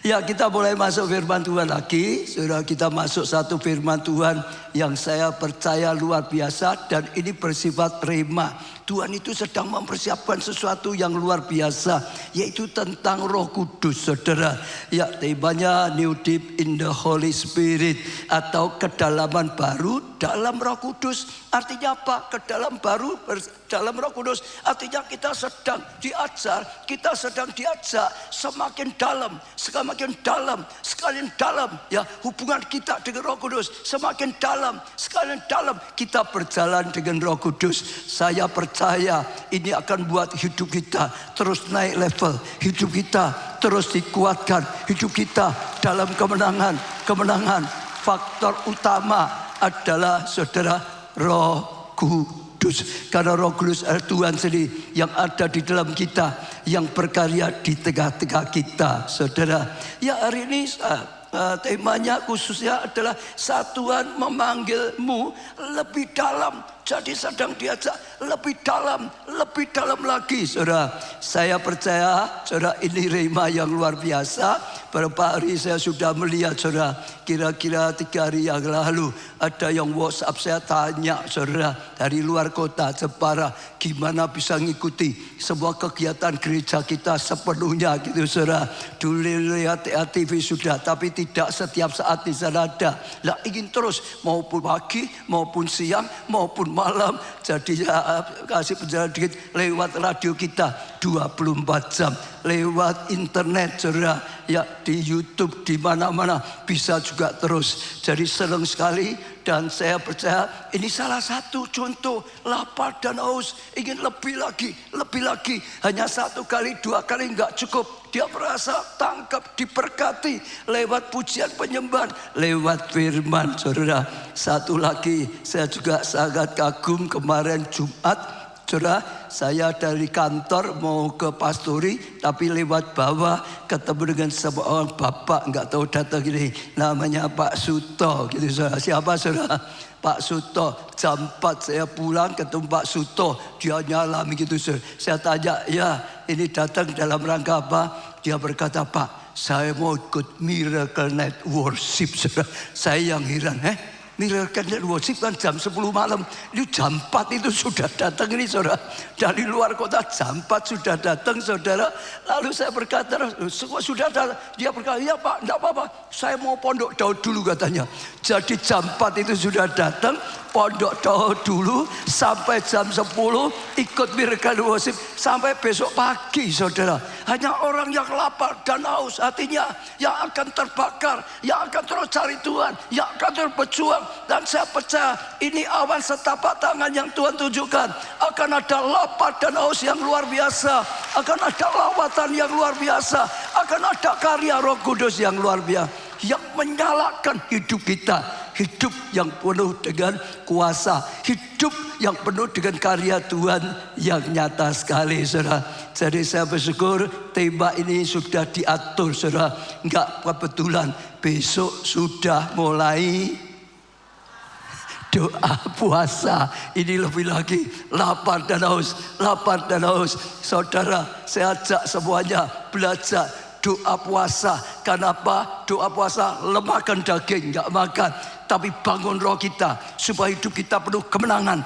Ya, kita mulai masuk firman Tuhan lagi. Saudara, kita masuk satu firman Tuhan yang saya percaya luar biasa dan ini bersifat rema. Tuhan itu sedang mempersiapkan sesuatu yang luar biasa, yaitu tentang Roh Kudus, saudara. Ya, temanya New Deep in the Holy Spirit atau kedalaman baru dalam Roh Kudus. Artinya apa? Kedalam baru dalam Roh Kudus. Artinya kita sedang diajar, kita sedang diajak semakin dalam, semakin dalam, sekalian dalam. Ya, hubungan kita dengan Roh Kudus semakin dalam, sekalian dalam. Kita berjalan dengan Roh Kudus. Saya percaya ini akan buat hidup kita terus naik level, hidup kita terus dikuatkan, hidup kita dalam kemenangan. Kemenangan faktor utama adalah saudara Roh Kudus. Karena Roh Kudus adalah Tuhan sendiri yang ada di dalam kita, yang berkarya di tengah-tengah kita, saudara. Ya, hari ini temanya khususnya adalah satuan memanggilmu lebih dalam. Jadi sedang diajak lebih dalam lagi, saudara. Saya percaya, saudara, ini rema yang luar biasa. Beberapa hari saya sudah melihat, saudara, kira-kira 3 hari yang lalu ada yang WhatsApp saya tanya, saudara, dari luar kota Jepara, gimana bisa ngikuti sebuah kegiatan gereja kita sepenuhnya gitu, saudara. Dulu lihat TV sudah, tapi tidak setiap saat di sana ada. Lah, ingin terus maupun pagi, maupun siang, maupun malam. Jadi ya, kasih penjelasan dikit, lewat radio kita 24 jam, lewat internet, saudara, ya, di YouTube, di mana-mana bisa juga terus. Jadi senang sekali dan saya percaya ini salah satu contoh lapar dan haus, ingin lebih lagi. Hanya 1 kali, 2 kali enggak cukup. Dia merasa tangkap, diberkati lewat pujian penyembahan, lewat firman, saudara. Satu lagi, saya juga sangat kagum kemarin Jumat, saudara. Saya dari kantor mau ke pastori, tapi lewat bawah ketemu dengan seorang bapak, enggak tahu datang ini, namanya Pak Suto, gitu, saudara. Siapa, saudara? Pak Suto. Jam 4 saya pulang ketemu Pak Suto, dia nyala begitu, saudara. Saya tanya, ya, ini datang dalam rangka apa? Dia berkata, Pak, saya mau ikut Miracle Night Worship, saudara. Saya yang heran, Miracle Night Worship kan jam 10 malam. Ini jam 4 itu sudah datang ini, saudara. Dari luar kota jam 4 sudah datang, saudara. Lalu saya berkata, sudah datang. Dia berkata, ya Pak, enggak apa-apa, saya mau pondok Daud dulu, katanya. Jadi jam 4 itu sudah datang, pondok Daud dulu sampai jam 10 ikut Miracle Worship sampai besok pagi, saudara. Hanya orang yang lapar dan haus hatinya yang akan terbakar, yang akan terus cari Tuhan, yang akan terus berjuang. Dan saya percaya ini awan setapak tangan yang Tuhan tunjukkan. Akan ada lapar dan haus yang luar biasa, akan ada lawatan yang luar biasa, akan ada karya Roh Kudus yang luar biasa, yang menyalakan hidup kita. Hidup yang penuh dengan kuasa, hidup yang penuh dengan karya Tuhan yang nyata sekali, saudara. Jadi saya bersyukur tema ini sudah diatur, saudara. Enggak kebetulan, besok sudah mulai doa puasa. Ini lebih lagi lapar dan haus, saudara. Saya ajak semuanya belajar doa puasa. Kenapa? Doa puasa lemahkan daging, enggak makan, tapi bangun roh kita supaya hidup kita penuh kemenangan.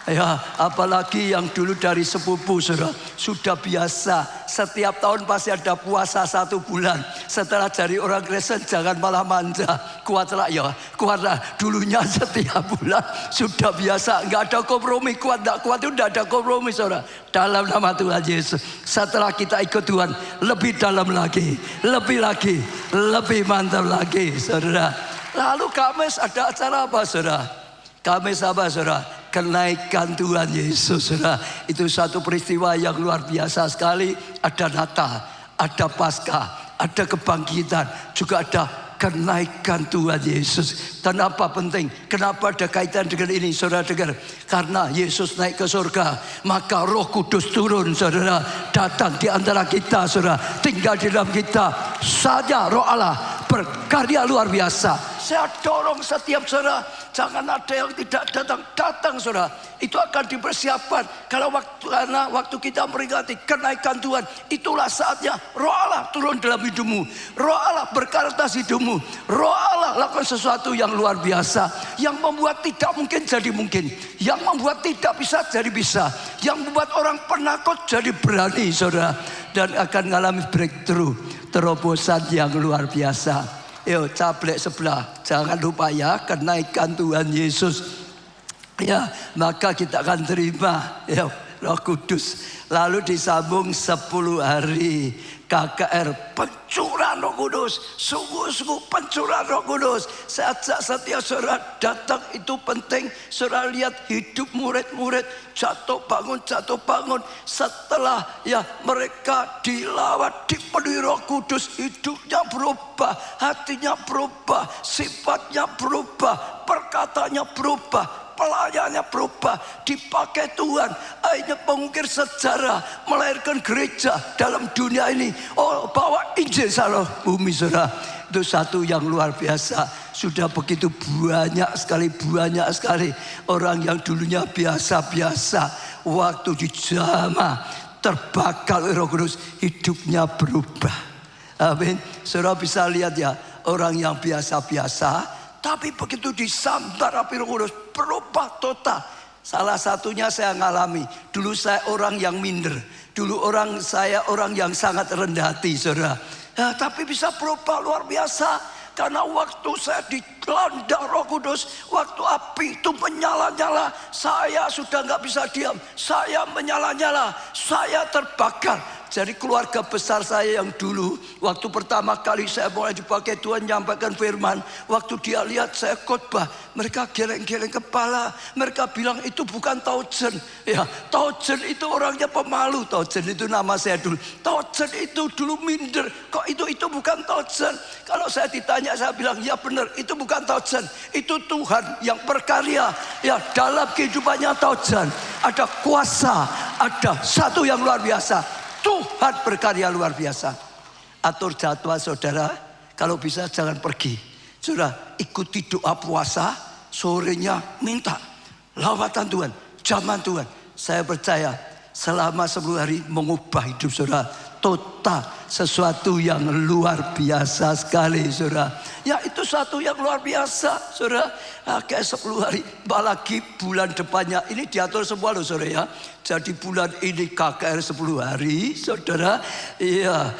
Ya, apalagi yang dulu dari sepupu, saudara, sudah biasa setiap tahun pasti ada puasa 1 bulan. Setelah dari orang Kristen jangan malah manja, kuatlah dulunya setiap bulan sudah biasa, nggak ada kompromi, kuat nggak kuat itu nggak ada kompromi, saudara. Dalam nama Tuhan Yesus, setelah kita ikut Tuhan lebih dalam lagi, lebih mantap lagi, saudara. Lalu Kamis ada acara apa, saudara? Kamis apa, saudara? Kenaikan Tuhan Yesus, saudara. Itu satu peristiwa yang luar biasa sekali. Ada Natal, ada Paskah, ada kebangkitan, juga ada kenaikan Tuhan Yesus. Dan apa penting? Kenapa ada kaitan dengan ini, saudara dengar? Karena Yesus naik ke surga, maka Roh Kudus turun, saudara, datang di antara kita, saudara, tinggal di dalam kita. Saja Roh Allah berkarya luar biasa. Saya dorong setiap saudara, jangan ada yang tidak datang saudara. Itu akan dipersiapkan. Karena waktu kita meringati kenaikan Tuhan, itulah saatnya Roh Allah turun dalam hidupmu. Roh Allah berkarya atas hidupmu. Roh Allah lakukan sesuatu yang luar biasa, yang membuat tidak mungkin jadi mungkin, yang membuat tidak bisa jadi bisa, yang membuat orang penakut jadi berani saudara, dan akan mengalami breakthrough, terobosan yang luar biasa. Yuk caplek sebelah, jangan lupa ya, kenaikan Tuhan Yesus. Ya, maka kita akan terima ya Roh Kudus. Lalu disambung 10 hari KKR pencurahan Roh Kudus. Sungguh-sungguh pencurahan Roh Kudus. Saya ajak setiap saudara datang, itu penting. Saudara lihat hidup murid-murid jatuh bangun. Setelah ya mereka dilawat, dipenuhi Roh Kudus, hidupnya berubah, hatinya berubah, sifatnya berubah, perkataannya berubah, pelayanannya berubah, dipakai Tuhan. Akhirnya pengukir sejarah, melahirkan gereja dalam dunia ini. Oh, bawa Injil salah bumi saudara. Itu satu yang luar biasa. Sudah begitu banyak sekali orang yang dulunya biasa-biasa, waktu dijamah terbakar oleh Roh Kudus, hidupnya berubah. Amin. Saudara bisa lihat ya, orang yang biasa-biasa, tapi begitu disambar api Roh Kudus, berubah total. Salah satunya saya ngalami. Dulu saya orang yang minder. Dulu saya orang yang sangat rendah hati saudara. Ya, tapi bisa berubah luar biasa. Karena waktu saya dilanda Roh Kudus, waktu api itu menyala-nyala, saya sudah nggak bisa diam. Saya menyala-nyala, saya terbakar. Jadi keluarga besar saya yang dulu, waktu pertama kali saya mulai dipakai Tuhan nyampaikan firman, waktu dia lihat saya khotbah, mereka geleng-geleng kepala. Mereka bilang itu bukan Taujen. Ya, Taujen itu orangnya pemalu. Taujen itu nama saya dulu. Taujen itu dulu minder. Kok itu bukan Taujen? Kalau saya ditanya, saya bilang ya benar, itu bukan Taujen. Itu Tuhan yang berkarya. Ya, dalam kehidupannya Taujen ada kuasa, ada satu yang luar biasa. Tuhan berkarya luar biasa. Atur jadwal saudara, kalau bisa jangan pergi. Saudara, ikuti doa puasa, sorenya minta lawatan Tuhan, zaman Tuhan. Saya percaya selama 10 hari mengubah hidup saudara. Total, sesuatu yang luar biasa sekali saudara. Ya itu satu yang luar biasa saudara. Kayak 10 hari, apalagi bulan depannya. Ini diatur semua loh saudara ya. Jadi bulan ini KKR 10 hari saudara. Iya,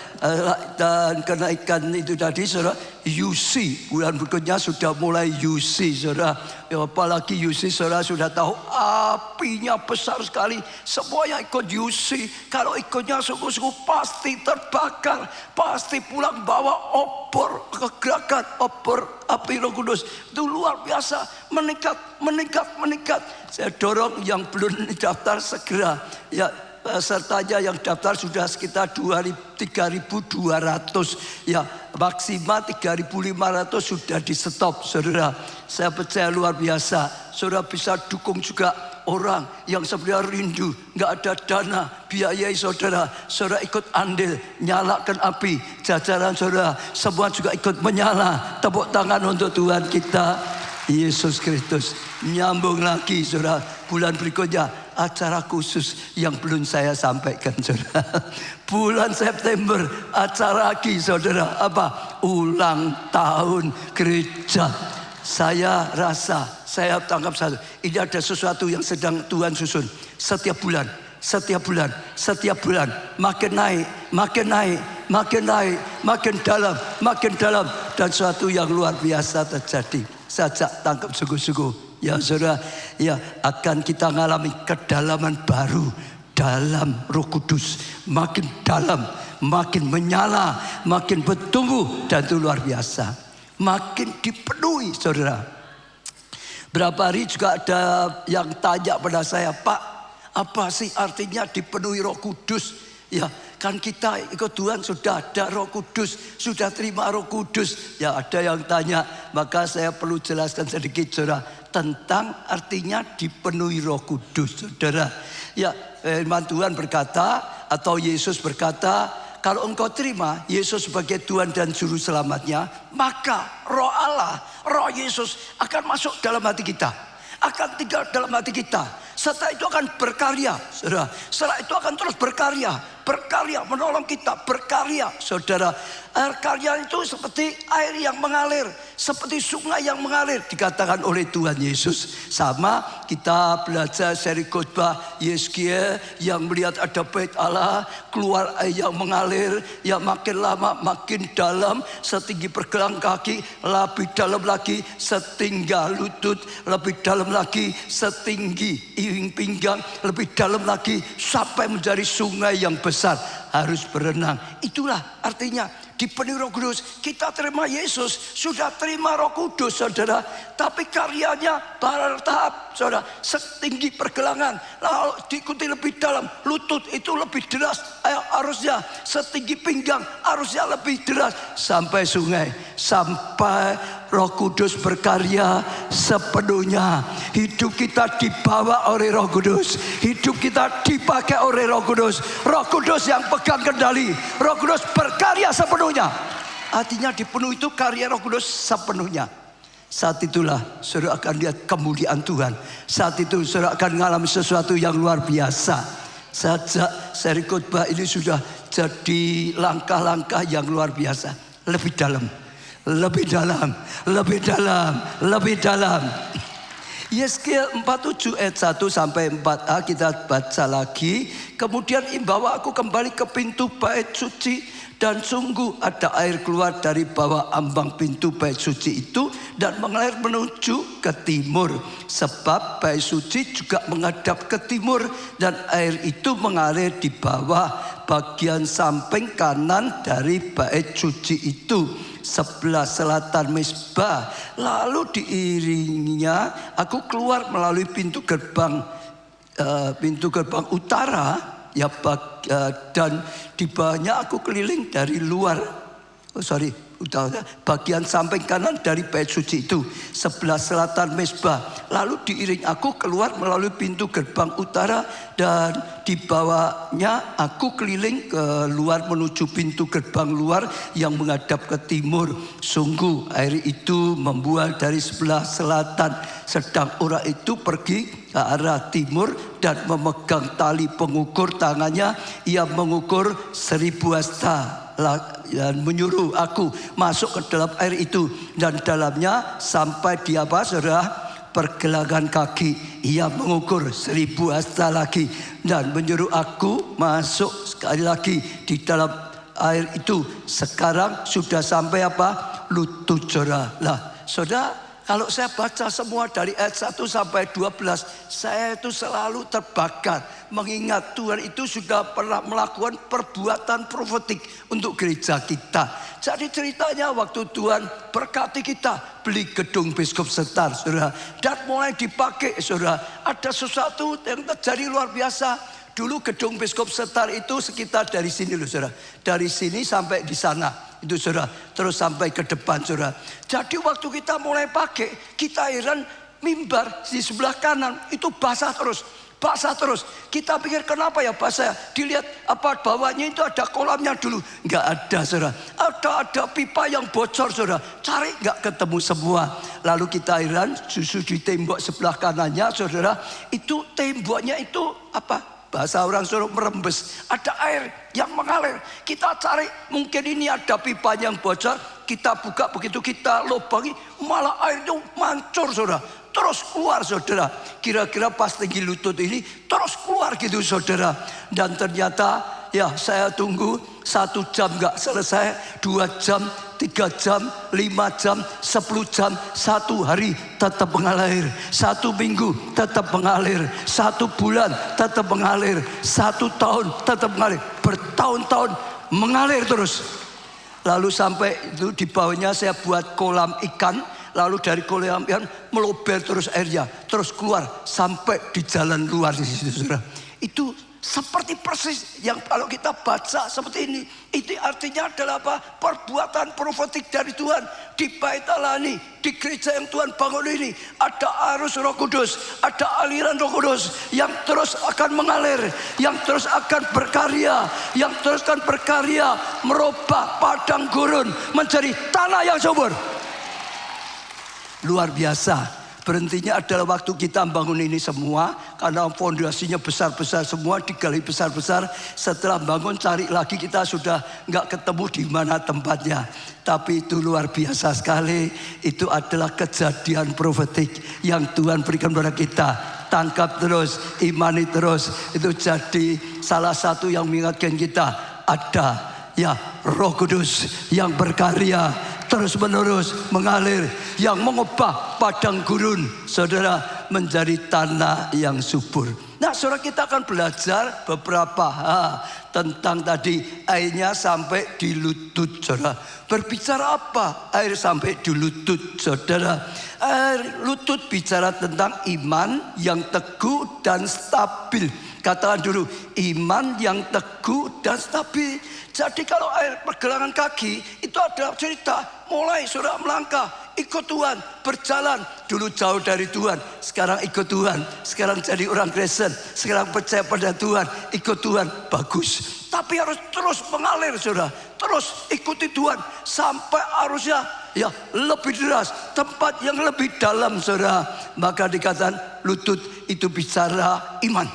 dan kenaikan itu tadi saudara. UC, bulan berikutnya sudah mulai UC saudara. Ya, apalagi UC saudara sudah tahu apinya besar sekali. Semua yang ikut UC, kalau ikutnya sungguh-sungguh pasti terbakar. Pasti pulang bawa obor, kegerakan obor api Roh Kudus. Itu luar biasa, meningkat. Saya dorong yang belum daftar segera. Ya, pesertanya yang daftar sudah sekitar 3.200. Ya, maksimal 3.500 sudah di stop saudara. Saya percaya luar biasa. Saudara bisa dukung juga orang yang sebenarnya rindu, nggak ada dana, biayai saudara. Saudara ikut andil, nyalakan api. Jajaran saudara semua juga ikut menyala. Tepuk tangan untuk Tuhan kita Yesus Kristus. Nyambung lagi saudara, bulan berikutnya acara khusus yang belum saya sampaikan saudara. Bulan September acara lagi saudara, apa? Ulang tahun gereja. Saya rasa, saya tangkap satu, ini ada sesuatu yang sedang Tuhan susun. Setiap bulan, makin naik, makin dalam, dan sesuatu yang luar biasa terjadi. Saya tangkap sungguh-sungguh. Ya saudara, ya akan kita mengalami kedalaman baru dalam Roh Kudus. Makin dalam, makin menyala, makin bertumbuh, dan itu luar biasa. Makin dipenuhi saudara. Berapa hari juga ada yang tanya pada saya, Pak, apa sih artinya dipenuhi Roh Kudus? Ya kan kita ikut Tuhan sudah ada Roh Kudus, sudah terima Roh Kudus. Ya ada yang tanya, maka saya perlu jelaskan sedikit saudara tentang artinya dipenuhi Roh Kudus saudara. Ya firman Tuhan berkata, atau Yesus berkata, kalau engkau terima Yesus sebagai Tuhan dan Juru Selamatnya, maka Roh Allah, Roh Yesus akan masuk dalam hati kita, akan tinggal dalam hati kita. Setelah itu akan berkarya, saudara. Setelah itu akan terus berkarya menolong kita, berkarya, saudara. Air karya itu seperti air yang mengalir, seperti sungai yang mengalir, dikatakan oleh Tuhan Yesus. Sama kita belajar seri khotbah Yeskiel yang melihat ada bait Allah, keluar air yang mengalir, yang makin lama makin dalam, setinggi pergelang kaki, lebih dalam lagi, setinggal lutut, lebih dalam lagi, setinggi iing pinggang, lebih dalam lagi, sampai menjadi sungai yang besar. Harus berenang. Itulah artinya dipenuhi Roh Kudus. Kita terima Yesus, sudah terima Roh Kudus, saudara. Tapi karyanya bertahap, saudara. Setinggi pergelangan, lalu diikuti lebih dalam. Lutut itu lebih deras, arusnya. Setinggi pinggang, arusnya lebih deras. Sampai sungai, sampai Roh Kudus berkarya sepenuhnya. Hidup kita dibawa oleh Roh Kudus. Hidup kita dipakai oleh Roh Kudus. Roh Kudus yang pegang kendali. Roh Kudus berkarya sepenuhnya. Artinya dipenuhi itu karya Roh Kudus sepenuhnya. Saat itulah saudara akan lihat kemuliaan Tuhan. Saat itu saudara akan mengalami sesuatu yang luar biasa. Sejak seri khotbah ini sudah jadi langkah-langkah yang luar biasa. Lebih dalam. Lebih dalam, lebih dalam, lebih dalam. Yeskiel 47 ayat 1 sampai 4a kita baca lagi. Kemudian bawa aku kembali ke pintu bait suci, dan sungguh ada air keluar dari bawah ambang pintu bait suci itu dan mengalir menuju ke timur. Sebab bait suci juga menghadap ke timur, dan air itu mengalir di bawah bagian samping kanan dari bait suci itu, sebelah selatan mezbah. Lalu diiringinya aku keluar melalui pintu gerbang utara, dan di bawahnya aku keliling dari luar. Bagian samping kanan dari bait suci itu, sebelah selatan mezbah. Lalu diiring aku keluar melalui pintu gerbang utara, dan di bawahnya aku keliling ke luar menuju pintu gerbang luar yang menghadap ke timur. Sungguh air itu membual dari sebelah selatan, sedang orang itu pergi ke arah timur dan memegang tali pengukur tangannya. Ia mengukur 1000 hasta dan menyuruh aku masuk ke dalam air itu, dan dalamnya sampai di saudara, pergelangan kaki. Ia mengukur 1000 hasta lagi dan menyuruh aku masuk sekali lagi di dalam air itu. Sekarang sudah sampai lutut, saudara. Lah, saudara, kalau saya baca semua dari ayat 1 sampai 12, saya itu selalu terbakar. Mengingat Tuhan itu sudah pernah melakukan perbuatan profetik untuk gereja kita. Jadi ceritanya waktu Tuhan berkati kita, beli gedung Biskup Setar, saudara. Dan mulai dipakai, saudara. Ada sesuatu yang terjadi luar biasa. Dulu gedung Biskup Setar itu sekitar dari sini loh, saudara. Dari sini sampai di sana. Itu saudara, terus sampai ke depan, saudara. Jadi waktu kita mulai pakai, kita heran mimbar di sebelah kanan itu basah terus. Kita pikir kenapa ya basah? Dilihat bawahnya itu ada kolamnya dulu. Enggak ada, saudara. Ada pipa yang bocor, saudara. Cari enggak ketemu semua. Lalu kita heran, justru di tembok sebelah kanannya, saudara, itu temboknya itu bahasa orang suruh merembes. Ada air yang mengalir. Kita cari, mungkin ini ada pipa yang bocor. Kita buka, begitu kita lubangi, malah airnya mancur, saudara. Terus keluar, saudara. Kira-kira pas tinggi lutut ini, terus keluar gitu, saudara. Dan ternyata, ya saya tunggu 1 jam gak selesai, 2 jam, 3 jam, 5 jam, 10 jam, 1 hari tetap mengalir, 1 minggu tetap mengalir, 1 bulan tetap mengalir, 1 tahun tetap mengalir, bertahun-tahun mengalir terus. Lalu sampai itu di bawahnya saya buat kolam ikan, lalu dari kolam ikan meluber terus airnya, terus keluar sampai di jalan luar di situ, saudara. Itu Seperti persis yang kalau kita baca seperti ini. Itu artinya adalah apa? Perbuatan profetik dari Tuhan. Di Bait Allah ini, di gereja yang Tuhan bangun ini, ada arus Roh Kudus, ada aliran Roh Kudus yang terus akan mengalir, yang terus akan berkarya, yang terus akan berkarya merubah padang gurun menjadi tanah yang subur. Luar biasa. Berhentinya adalah waktu kita bangun ini semua, karena fondasinya besar-besar semua, digali besar-besar. Setelah bangun cari lagi, kita sudah nggak ketemu di mana tempatnya. Tapi itu luar biasa sekali. Itu adalah kejadian profetik yang Tuhan berikan kepada kita. Tangkap terus, imani terus. Itu jadi salah satu yang mengingatkan kita, ada ya Roh Kudus yang berkarya terus menerus mengalir, yang mengubah padang gurun saudara menjadi tanah yang subur. Nah saudara, kita akan belajar beberapa hal tentang tadi airnya sampai di lutut saudara. Berbicara apa air sampai di lutut saudara? Air lutut bicara tentang iman yang teguh dan stabil. Katakan dulu, iman yang teguh dan stabil. Jadi kalau air pergelangan kaki itu adalah cerita mulai saudara melangkah, ikut Tuhan, berjalan. Dulu jauh dari Tuhan, sekarang ikut Tuhan. Sekarang jadi orang Kristen, sekarang percaya pada Tuhan, ikut Tuhan, bagus. Tapi harus terus mengalir saudara, terus ikuti Tuhan sampai arusnya ya lebih deras, tempat yang lebih dalam saudara. Maka dikatakan lutut itu bicara iman,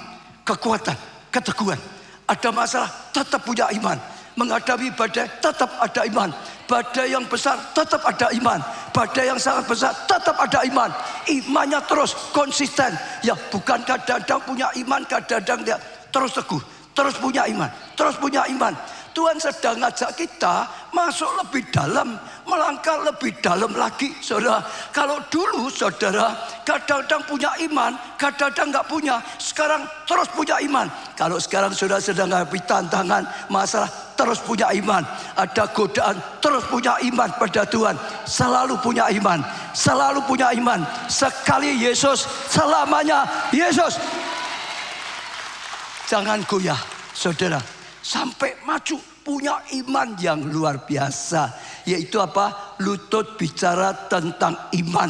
kekuatan, keteguhan. Ada masalah tetap punya iman. Menghadapi badai tetap ada iman. Badai yang besar tetap ada iman. Badai yang sangat besar tetap ada iman. Imannya terus konsisten. Ya bukan kadang-kadang punya iman, kadang-kadang dia terus teguh, terus punya iman, terus punya iman. Tuhan sedang ngajak kita masuk lebih dalam, melangkah lebih dalam lagi saudara. Kalau dulu saudara kadang-kadang punya iman, kadang-kadang nggak punya, sekarang terus punya iman. Kalau sekarang saudara sedang menghadapi tantangan, masalah, terus punya iman. Ada godaan, terus punya iman pada Tuhan. Selalu punya iman, selalu punya iman. Sekali Yesus, selamanya Yesus. Jangan goyah saudara, sampai maju, punya iman yang luar biasa. Yaitu apa? Lutut bicara tentang iman,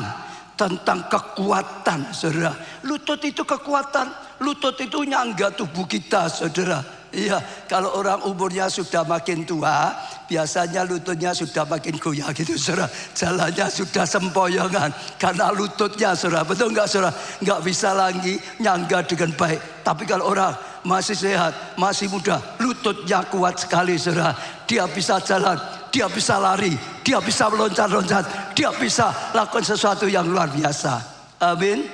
tentang kekuatan saudara. Lutut itu kekuatan, lutut itu nyangga tubuh kita saudara. Iya, kalau orang umurnya sudah makin tua, biasanya lututnya sudah makin goyah gitu saudara. Jalannya sudah sempoyongan karena lututnya saudara. Betul nggak saudara? Nggak bisa lagi nyangga dengan baik. Tapi kalau orang masih sehat, masih muda, lututnya kuat sekali saudara. Dia bisa jalan, dia bisa lari, dia bisa meloncat-loncat, dia bisa lakukan sesuatu yang luar biasa. Amin.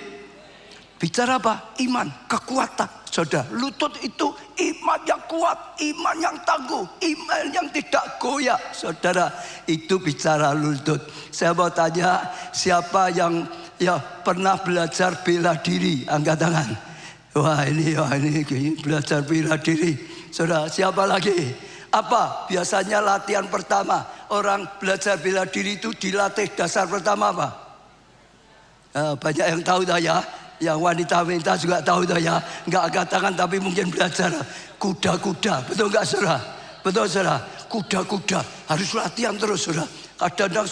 Bicara apa? Iman, kekuatan. Saudara, lutut itu iman yang kuat, iman yang tangguh, iman yang tidak goyah. Saudara, itu bicara lutut. Saya mau tanya, siapa yang pernah belajar bela diri? Angkat tangan. Wah ini belajar bela diri. Saudara, siapa lagi? Apa? Biasanya latihan pertama orang belajar bela diri itu dilatih dasar pertama apa? Banyak yang tahu dah ya. Yang wanita-wanita juga tahu dah ya. Enggak angkat tangan tapi mungkin belajar kuda-kuda. Betul enggak saudara? Betul saudara? Kuda-kuda harus latihan terus saudara. Kadang-kadang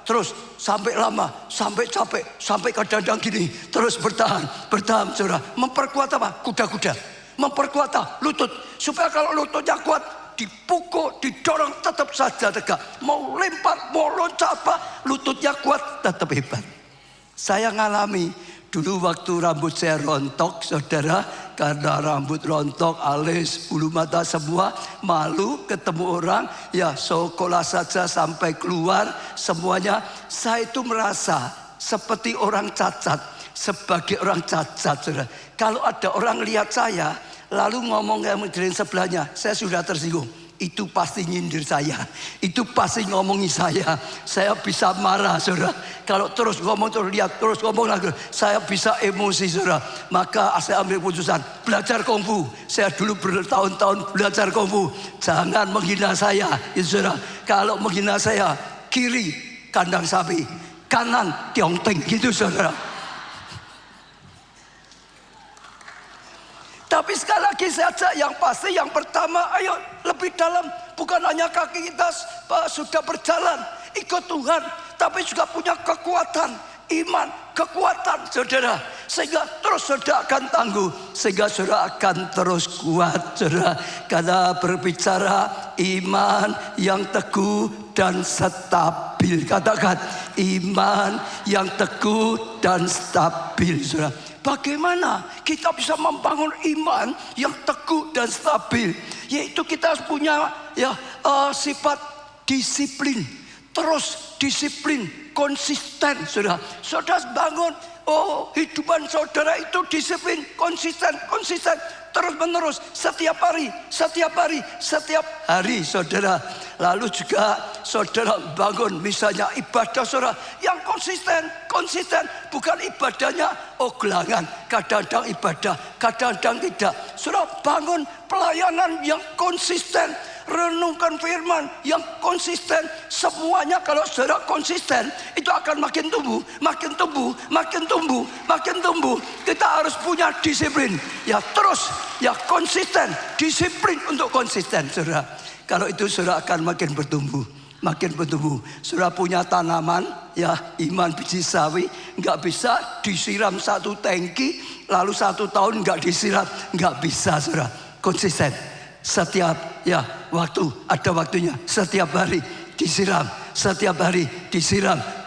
terus sampai lama, sampai capek, sampai kadang-kadang gini. Terus bertahan saudara. Memperkuat apa? Kuda-kuda. Memperkuat lutut. Supaya kalau lututnya kuat, dipukul, didorong tetap saja tegak. Mau lempar, mau loncat apa, lututnya kuat tetap hebat. Saya ngalami dulu waktu rambut saya rontok saudara, karena rambut rontok, alis, bulu mata semua, malu ketemu orang, ya sekolah saja sampai keluar semuanya. Saya itu merasa seperti orang cacat, sebagai orang cacat saudara. Kalau ada orang lihat saya lalu ngomong yang di sebelahnya, saya sudah tersinggung. Itu pasti nyindir saya, itu pasti ngomongin saya. Saya bisa marah saudara. Kalau terus ngomong, terus lihat, terus ngomong lagi, saya bisa emosi saudara. Maka saya ambil keputusan, belajar kungfu. Saya dulu bertahun-tahun belajar kungfu. Jangan menghina saya itu saudara. Kalau menghina saya, kiri kandang sapi, kanan tiongteng gitu saudara. Tapi sekali lagi lagi saja yang pasti yang pertama, ayo lebih dalam. Bukan hanya kaki kita sudah berjalan ikut Tuhan, tapi juga punya kekuatan, iman, kekuatan saudara. Sehingga terus saudara akan tangguh, sehingga saudara akan terus kuat saudara. Karena berbicara iman yang teguh dan stabil. Katakan iman yang teguh dan stabil saudara. Bagaimana kita bisa membangun iman yang teguh dan stabil? Yaitu kita harus punya sifat disiplin. Terus disiplin, konsisten saudara. Saudara bangun, hidupan saudara itu disiplin, konsisten. Terus menerus, setiap hari saudara. Lalu juga saudara bangun misalnya ibadah saudara yang konsisten. Bukan ibadahnya gelangan, kadang-kadang ibadah, kadang-kadang tidak. Saudara bangun pelayanan yang konsisten, renungkan firman yang konsisten. Semuanya kalau saudara konsisten itu akan makin tumbuh. Kita harus punya disiplin. Ya terus, ya konsisten, disiplin untuk konsisten saudara. Kalau itu saudara akan makin bertumbuh. Saudara punya tanaman, ya iman biji sawi, nggak bisa disiram satu tangki, lalu 1 tahun nggak disiram, nggak bisa saudara. Konsisten. Setiap waktu ada waktunya, setiap hari disiram,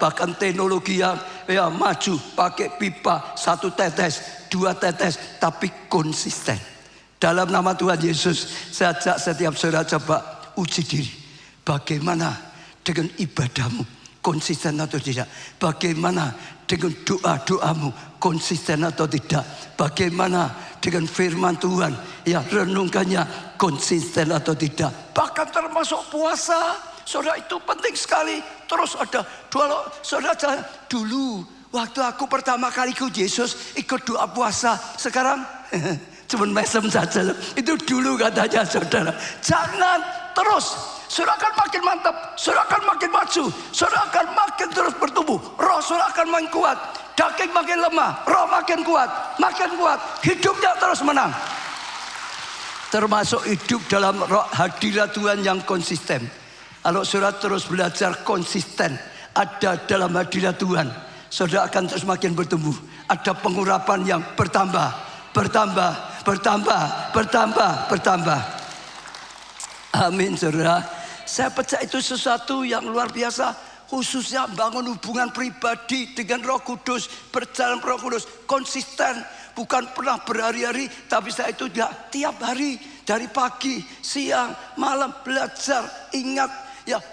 bahkan teknologi yang maju pakai pipa 1 tetes, 2 tetes, tapi konsisten. Dalam nama Tuhan Yesus, saya ajak setiap saudara coba uji diri. Bagaimana dengan ibadahmu, konsisten atau tidak? Bagaimana dengan doa-doamu, konsisten atau tidak? Bagaimana dengan firman Tuhan, renungkannya konsisten atau tidak? Bahkan termasuk puasa, saudara itu penting sekali. Terus ada saudara dulu waktu aku pertama kali ikut Yesus, ikut doa puasa. Sekarang cuman mesem saja. Itu dulu katanya saudara. Jangan terus. Saudara akan makin mantap, saudara akan makin maju, saudara akan makin terus bertumbuh. Roh saudara akan makin kuat, daging makin lemah, roh makin kuat. Hidupnya terus menang. Termasuk hidup dalam hadirat Tuhan yang konsisten. Kalau saudara terus belajar konsisten ada dalam hadirat Tuhan, saudara akan terus makin bertumbuh. Ada pengurapan yang bertambah. Amin saudara. Saya percaya itu sesuatu yang luar biasa. Khususnya bangun hubungan pribadi dengan Roh Kudus, berjalan Roh Kudus, konsisten. Bukan pernah berhari-hari, tapi saya itu tiap hari, dari pagi, siang, malam belajar. Ingat,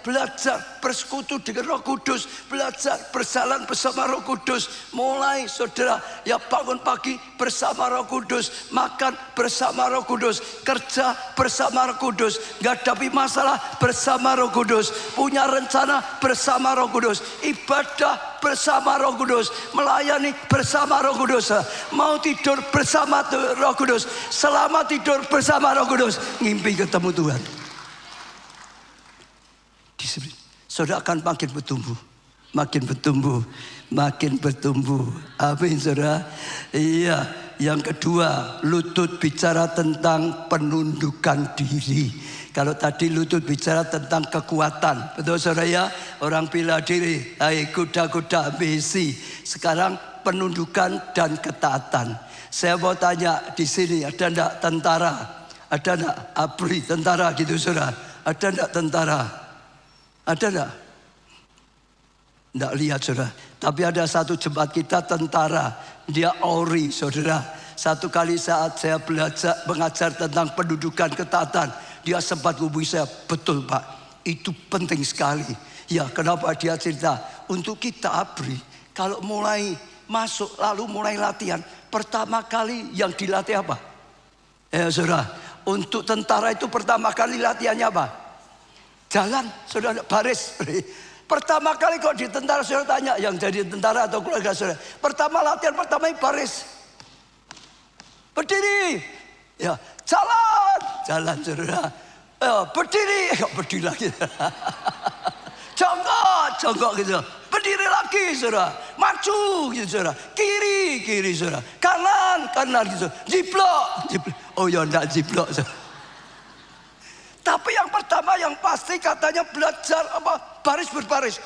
belajar bersekutu dengan Roh Kudus, belajar berjalan bersama Roh Kudus. Mulai saudara bangun pagi bersama Roh Kudus, makan bersama Roh Kudus, kerja bersama Roh Kudus, menghadapi masalah bersama Roh Kudus, punya rencana bersama Roh Kudus, ibadah bersama Roh Kudus, melayani bersama Roh Kudus, mau tidur bersama Roh Kudus, selama tidur bersama Roh Kudus, ngimpi ketemu Tuhan. Disiplin. Saudara akan makin bertumbuh. Amin saudara. Iya. Yang kedua, lutut bicara tentang penundukan diri. Kalau tadi lutut bicara tentang kekuatan, betul saudara ya? Orang bela diri, kuda-kuda besi. Sekarang penundukan dan ketaatan. Saya mau tanya di sini, ada enggak tentara? Ada enggak ABRI tentara gitu saudara? Ada enggak tentara? Ada enggak? Enggak lihat saudara. Tapi ada satu jemaat kita tentara. Dia Ori saudara. Satu kali saat saya belajar mengajar tentang pendudukan ketaatan, dia sempat hubungi saya. Betul Pak, itu penting sekali. Ya kenapa dia cerita? Untuk kita ABRI, kalau mulai masuk lalu mulai latihan, pertama kali yang dilatih apa? Saudara, untuk tentara itu pertama kali latihannya apa? Jalan, saudara, baris. Pertama kali kok di tentara saudara tanya yang jadi tentara atau keluarga saudara. Pertama latihan pertama baris. Berdiri. Ya, jalan saudara. Berdiri, berdiri lagi. Jongkok gitu. Berdiri lagi saudara. Maju gitu saudara. Kiri saudara. Kanan gitu. Jiplok. Oh ya enggak jiplok. Tapi yang pertama yang pasti katanya belajar apa? Baris berbaris.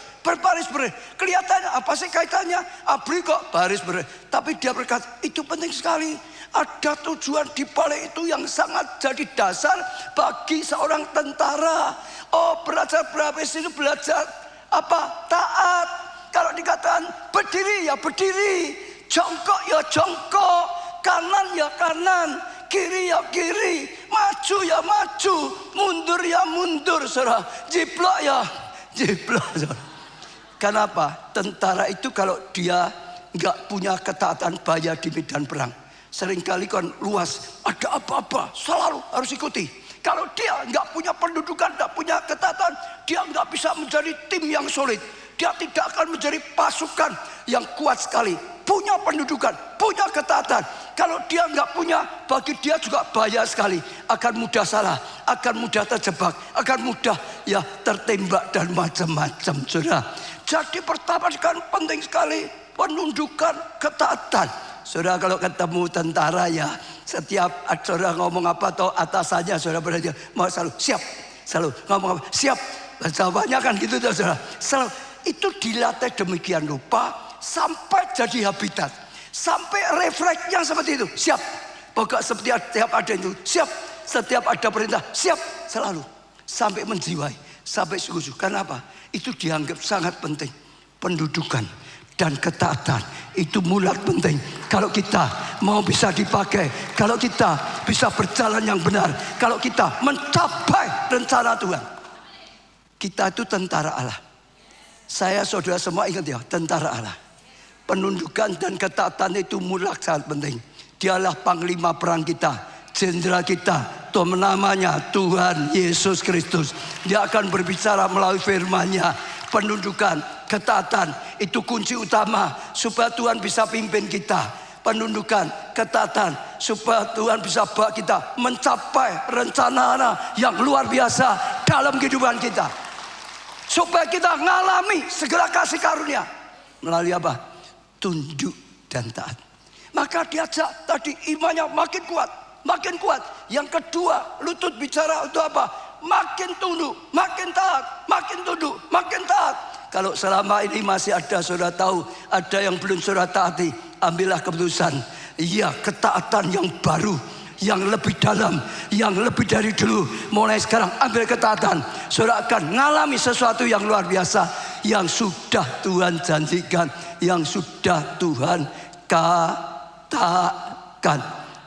Kelihatannya apa sih kaitannya? Abri kok baris berbaris. Tapi dia berkata itu penting sekali. Ada tujuan di balik itu yang sangat jadi dasar bagi seorang tentara. Oh, belajar berbaris itu belajar apa? Taat. Kalau dikatakan berdiri ya berdiri, jongkok ya jongkok, kanan ya kanan, kiri ya kiri, maju ya maju, mundur ya mundur, saudara. Jiplok ya jiplok, saudara. Kenapa? Tentara itu kalau dia nggak punya ketaatan bahaya di medan perang, seringkali kan luas, ada apa-apa selalu harus ikuti. Kalau dia nggak punya pendudukan, nggak punya ketaatan, dia nggak bisa menjadi tim yang solid. Dia tidak akan menjadi pasukan yang kuat sekali. Punya pendudukan, punya ketaatan. Kalau dia nggak punya, bagi dia juga bahaya sekali. Akan mudah salah, akan mudah terjebak, akan mudah ya tertembak dan macam-macam, saudara. Jadi pertama sekali penting sekali penundukan ketaatan. Saudara kalau ketemu tentara ya, setiap saudara ngomong apa atau atasannya saudara berarti mau selalu siap, selalu ngomong apa siap. Jawabannya kan gitu saudara. Selalu itu dilatih demikian rupa sampai jadi habitat, sampai refleksnya seperti itu. Siap. Pokok setiap ada itu siap, setiap ada perintah siap selalu, sampai menjiwai, sampai sungguh-sungguh. Kenapa? Itu dianggap sangat penting. Pendudukan dan ketaatan itu mulat penting. Kalau kita mau bisa dipakai, kalau kita bisa berjalan yang benar, kalau kita mencapai rencana Tuhan. Kita itu tentara Allah. Saya saudara semua ingat ya, tentara Allah. Penundukan dan ketaatan itu mutlak sangat penting. Dialah panglima perang kita, jenderal kita, Tuhan namanya Tuhan Yesus Kristus. Dia akan berbicara melalui firman-Nya. Penundukan, ketaatan itu kunci utama supaya Tuhan bisa pimpin kita. Penundukan, ketaatan supaya Tuhan bisa bawa kita mencapai rencana yang luar biasa dalam kehidupan kita. Supaya kita mengalami segala kasih karunia melalui apa? Tunduk dan taat. Maka diajak tadi imannya makin kuat, makin kuat. Yang kedua, lutut bicara untuk apa? Makin tunduk, makin taat, makin tunduk, makin taat. Kalau selama ini masih ada saudara tahu, ada yang belum saudara taati, ambillah keputusan. Iya, ketaatan yang baru, yang lebih dalam, yang lebih dari dulu. Mulai sekarang ambil ketaatan. Saudara akan mengalami sesuatu yang luar biasa, yang sudah Tuhan janjikan, yang sudah Tuhan katakan.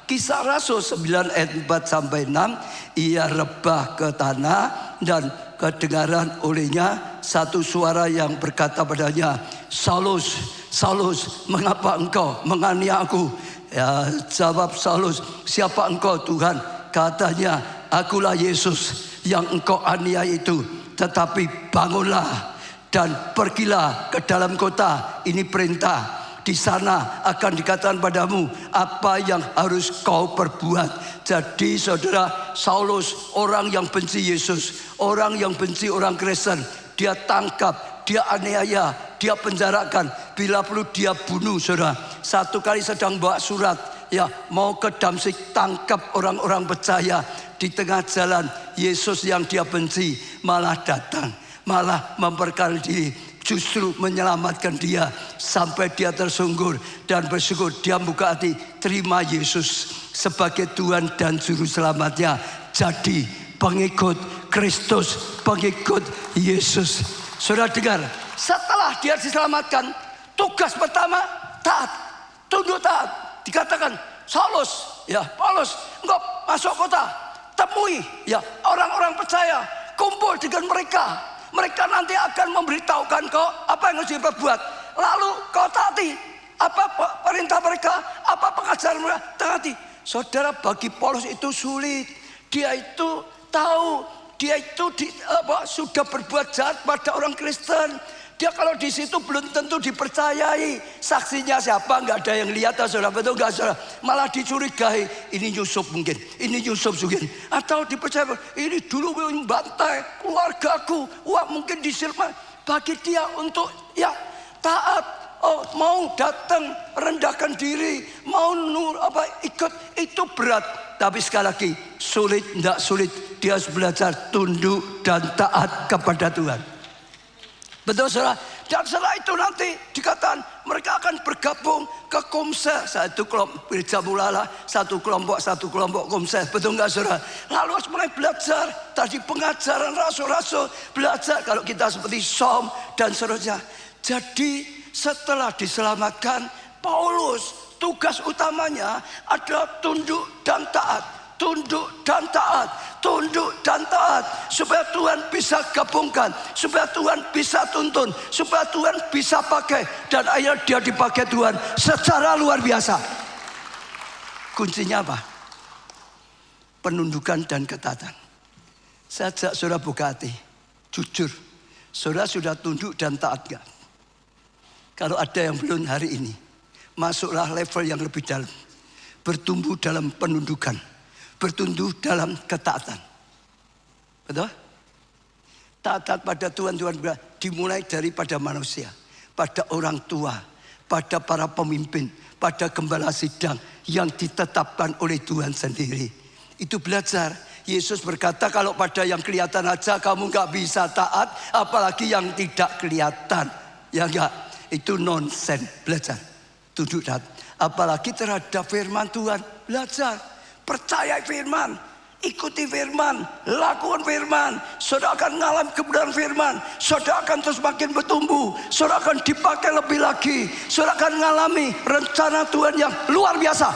Kisah Rasul 9 ayat 4 sampai 6. Ia rebah ke tanah dan kedengaran olehnya satu suara yang berkata padanya, Saulus, Saulus, mengapa engkau menganiaya aku? Ya, jawab Saulus, siapa engkau Tuhan? Katanya, akulah Yesus yang engkau aniaya itu. Tetapi bangunlah dan pergilah ke dalam kota. Ini perintah. Di sana akan dikatakan padamu apa yang harus kau perbuat. Jadi saudara, Saulus orang yang benci Yesus, orang yang benci orang Kristen, dia tangkap, dia aniaya, dia penjarakan, bila perlu dia bunuh, saudara. Satu kali sedang bawa surat, ya mau ke Damsyik, tangkap orang-orang percaya. Di tengah jalan, Yesus yang dia benci malah datang, malah memperkara diri, justru menyelamatkan dia sampai dia tersungkur dan bersyukur. Dia buka hati, terima Yesus sebagai Tuhan dan Juru Selamatnya. Jadi pengikut Kristus, pengikut Yesus. Saudara dengar, setelah dia diselamatkan, tugas pertama taat, tunduk taat. Dikatakan, Saulus, ya Paulus, engkau masuk kota, temui ya orang-orang percaya, kumpul dengan mereka. Mereka nanti akan memberitahukan kau apa yang harus diperbuat. Lalu kau taati apa perintah mereka, apa pengajaran mereka, taati. Saudara, bagi Paulus itu sulit. Dia itu tahu, dia itu sudah berbuat jahat pada orang Kristen. Dia kalau di situ belum tentu dipercayai. Saksinya siapa? Nggak ada yang lihat, saudara. Betul nggak, saudara? Malah dicurigai. Ini Yusuf mungkin, ini Yusuf mungkin. Atau dipercaya, ini dulu membantai keluargaku. Wah, mungkin disilman. Bagi dia untuk ya taat, mau datang rendahkan diri, mau ikut, itu berat. Tapi sekali lagi, sulit tidak sulit, dia harus belajar tunduk dan taat kepada Tuhan. Betul saudara? Dan setelah itu nanti dikatakan mereka akan bergabung ke Komsel. Satu kelompok gereja mulala, satu kelompok Komsel. Betul nggak saudara? Lalu harus mulai belajar tadi pengajaran rasul-rasul, belajar kalau kita seperti Som dan seterusnya. Jadi setelah diselamatkan, Paulus tugas utamanya adalah tunduk dan taat. Tunduk dan taat, tunduk dan taat, supaya Tuhan bisa gabungkan, supaya Tuhan bisa tuntun, supaya Tuhan bisa pakai, dan akhirnya dia dipakai Tuhan secara luar biasa. Kuncinya apa? Penundukan dan ketaatan. Sejak saudara buka hati, jujur, saudara sudah tunduk dan taat gak? Kalau ada yang belum hari ini, masuklah level yang lebih dalam, bertumbuh dalam penundukan, bertumbuh dalam ketaatan. Betul? Taat pada Tuhan dimulai daripada manusia, pada orang tua, pada para pemimpin, pada gembala sidang yang ditetapkan oleh Tuhan sendiri. Itu belajar. Yesus berkata kalau pada yang kelihatan aja kamu gak bisa taat, apalagi yang tidak kelihatan. Ya enggak, itu nonsen. Belajar, tunduk taat. Apalagi terhadap firman Tuhan, belajar. Percaya firman, ikuti firman, lakukan firman. Saudara akan mengalami kebenaran firman. Saudara akan terus makin bertumbuh. Saudara akan dipakai lebih lagi. Saudara akan mengalami rencana Tuhan yang luar biasa.